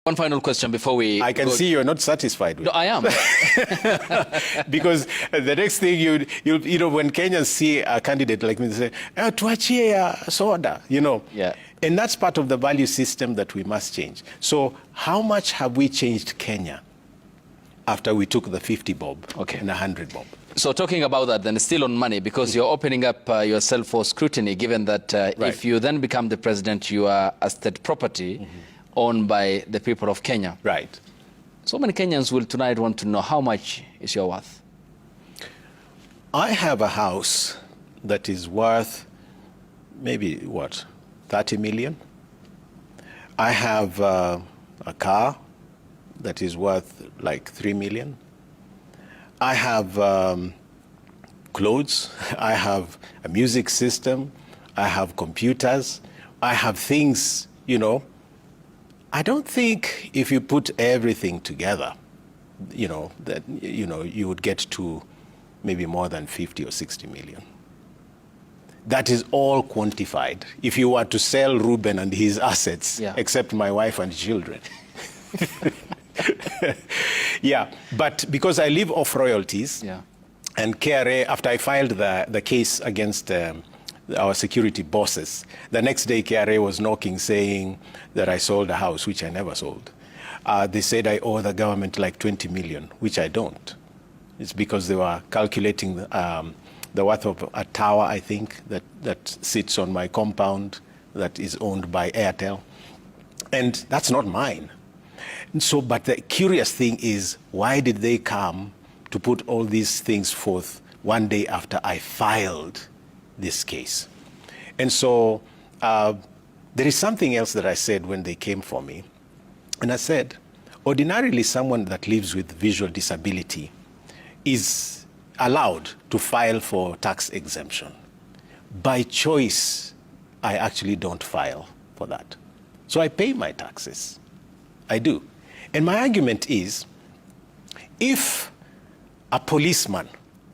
One final question before we I can see you're not satisfied with No, I am. because the next thing you know, when Kenyans see a candidate like me, they say, tuachie ya soda, you know. Yeah. And that's part of the value system that we must change. So how much have we changed Kenya after we took the 50 bob and 100 bob? So talking about that, then still on money, because you're opening up yourself for scrutiny, given that if you then become the president, you are a state property owned by the people of Kenya. Right. So many Kenyans will tonight want to know how much is your worth? I have a house that is worth maybe, what, 30 million? I have a car that is worth like 3 million. I have clothes, I have a music system, I have computers, I have things, you know. I don't think if you put everything together, you know, that, you know, you would get to maybe more than 50 or 60 million. That is all quantified. If you were to sell Reuben and his assets, except my wife and children. Yeah, but because I live off royalties, and KRA, after I filed the case against our security bosses, the next day KRA was knocking saying that I sold a house, which I never sold. They said I owe the government like 20 million, which I don't. It's because they were calculating the worth of a tower, I think, that sits on my compound that is owned by Airtel. And that's not mine. And so, but the curious thing is, why did they come to put all these things forth one day after I filed this case? And so there is something else that I said when they came for me. And I said, ordinarily someone that lives with visual disability is allowed to file for tax exemption. By choice, I actually don't file for that. So I pay my taxes. I do. And my argument is, if a policeman,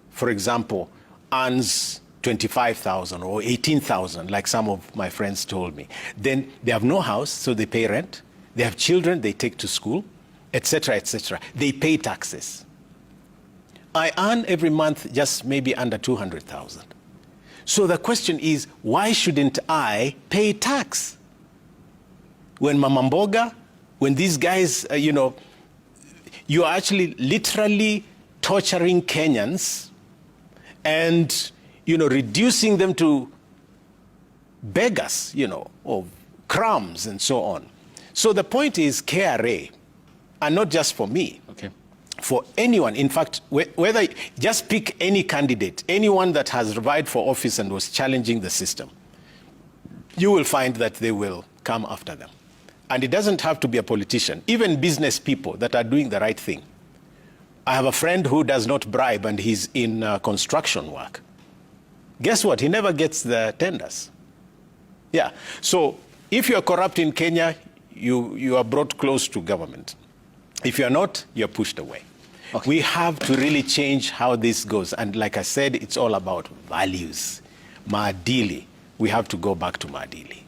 for example, earns 25,000 or 18,000, like some of my friends told me, then they have no house, so they pay rent. They have children they take to school, etc., etc. They pay taxes. I earn every month just maybe under 200,000. So the question is, why shouldn't I pay tax? When Mama Mboga, when these guys, you know, you are actually literally torturing Kenyans and, you know, reducing them to beggars, you know, of crumbs and so on. So the point is KRA, and not just for me, for anyone. In fact, whether just pick any candidate, anyone that has vied for office and was challenging the system, you will find that they will come after them. And it doesn't have to be a politician, even business people that are doing the right thing. I have a friend who does not bribe and he's in construction work. Guess what? He never gets the tenders. Yeah. So if you're corrupt in Kenya, you are brought close to government. If you're not, you're pushed away. We have to really change how this goes. And like I said, it's all about values. Maadili. We have to go back to Maadili.